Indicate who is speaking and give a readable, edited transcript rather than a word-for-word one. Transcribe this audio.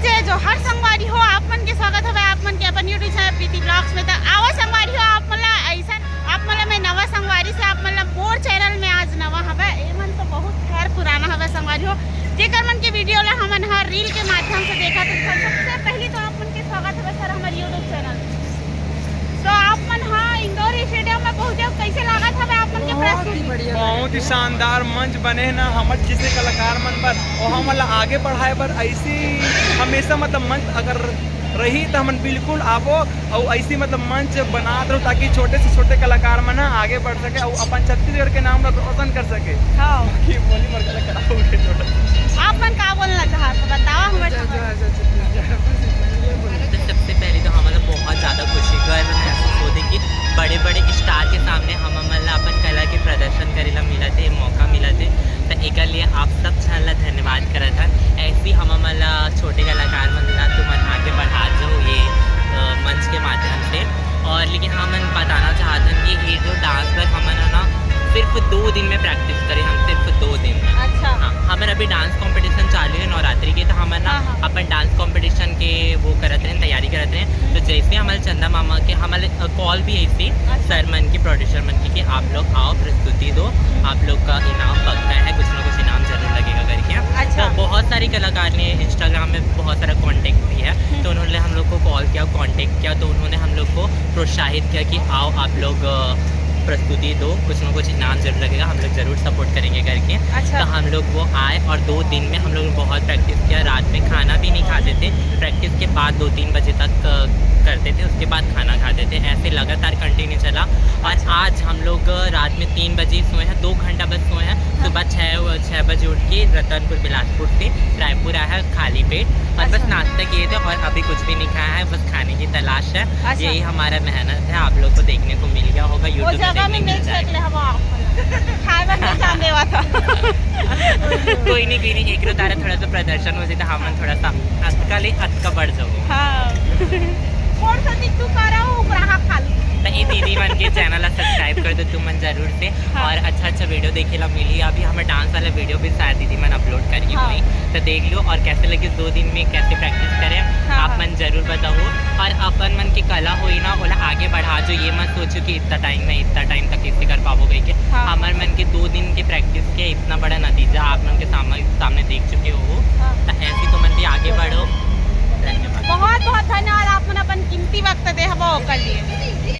Speaker 1: जय जोहार संगवारी हो, आप मन के स्वागत है आप मन के अपन यूट्यूब चैनल प्रीति ब्लॉग्स में। तो आवा संगवारी हो, आप मन ऐसा आप मन मैं नवा संगवारी से आप मन मोर चैनल में आज नवा हवे। ए मन तो बहुत खैर पुराना हवे संगवारी हो, जेकर मन के वीडियो ला हमन हर रील के माध्यम से देखा। तो सबसे पहले तो आप मन के स्वागत है सर हमारे यूट्यूब चैनल। तो आप मन इंदौर स्टेडियम में पहुंचे, कैसे लागत हवे आप मन के प्रस्तुति?
Speaker 2: बहुत ही शानदार मंच बने ना हमर जैसे कलाकार मन पर और हम आगे बढ़ाए पर ऐसी हमेशा मतलब मंच अगर रही तो हम बिल्कुल आवो और ऐसी मतलब मंच बना दो ताकि छोटे से छोटे कलाकार मन आगे बढ़ सके और अपन छत्तीसगढ़ के नाम रोशन कर सके।
Speaker 1: हाँ
Speaker 2: बोली मर्दला कराओगे छोटा
Speaker 1: आप मन का बोलना चाहते तो बताओ हमें।
Speaker 3: तो सबसे पहले तो हमारा बहुत ज़्यादा खुशी गर्व महसूस होती कि बड़े बड़े स्टार के सामने हम अपन कला के प्रदर्शन करेला मिला थे, मौका मिला थे। तो एक लिए आप सब छाला धन्यवाद करा था। ऐसी हम छोटे कलाकार मतलब तुम आगे बढ़ा जो ये मंच के माध्यम से। और लेकिन हम बताना चाहते हैं कि ये जो डांस पर हम ना सिर्फ 2 दिन में प्रैक्टिस करें, हम सिर्फ 2 दिन में।
Speaker 1: अच्छा
Speaker 3: हाँ, हमारा अभी डांस कंपटीशन चालू है नवरात्रि के। तो हम ना अपन डांस कंपटीशन के वो करते हैं, तैयारी करते हैं। तो जैसे हमारे चंदा मामा के हमारे कॉल भी ऐसी सर मन की प्रोड्यूसर मन की कि आप लोग आओ प्रस्तुति दो, आप लोग का इनाम पक्का है, कुछ ना कुछ इनाम जरूर लगेगा करके।
Speaker 1: अच्छा।
Speaker 3: तो बहुत सारे कलाकार ने इंस्टाग्राम में बहुत सारा कॉन्टेक्ट भी है, तो उन्होंने हम लोग को कॉल किया, कॉन्टेक्ट किया। तो उन्होंने हम लोग को प्रोत्साहित किया कि आओ आप लोग प्रस्तुति दो, कुछ ना कुछ इनाम जरूर लगेगा, हम लोग ज़रूर सपोर्ट करेंगे करके।
Speaker 1: अच्छा।
Speaker 3: तो हम लोग वो आए और 2 दिन में हम लोग ने बहुत प्रैक्टिस किया। रात में खाना भी नहीं खाते थे, प्रैक्टिस के बाद 2-3 बजे तक करते थे, उसके बाद खाना खाते थे। ऐसे लगातार कंटिन्यू चला। और आज हम लोग रात में 3 बजे सोए हैं, 2 घंटा बस सोए हैं। सुबह 6 बजे उठ के रतनपुर बिलासपुर से रायपुर आया है खाली पेट, और बस नाश्ता किए थे और अभी कुछ भी नहीं खाया है, बस खाने की तलाश है। यही हमारा मेहनत है, आप लोग को देखने को मिल गया होगा यूट्यूब में देखने मिल जाएगा। कोई नहीं एक रो तारा थोड़ा सा प्रदर्शन हो जाए तो हम थोड़ा सा हथ का बढ़ जाओ।
Speaker 1: हाँ कौन सा दिख तू कर रहा हूँ ग्राहक खाली।
Speaker 3: तो ये दीदी मन के चैनल सब्सक्राइब कर दो तुम मन जरूर से।
Speaker 1: हाँ।
Speaker 3: और अच्छा देखे मिली। अभी हमें डांस वाला वीडियो भी शायद दीदी मन अपलोड करी हुई। तो देख लो और कैसे लगे 2 दिन में कैसे प्रैक्टिस करें।
Speaker 1: हाँ।
Speaker 3: आप मन जरूर बताओ। और अपन मन की कला हुई ना बोला आगे बढ़ा जो, ये मत सोचो कि इतना टाइम तक कैसे कर पाओगे कि हमारे मन के 2 दिन के प्रैक्टिस के इतना बड़ा नतीजा आप मन के सामने देख चुके हो। तो ऐसे तो मन भी आगे बढ़ो। धन्यवाद,
Speaker 1: बहुत बहुत धन्यवाद आप मन अपन कीमती वक्त दे हवा ओकर लिए।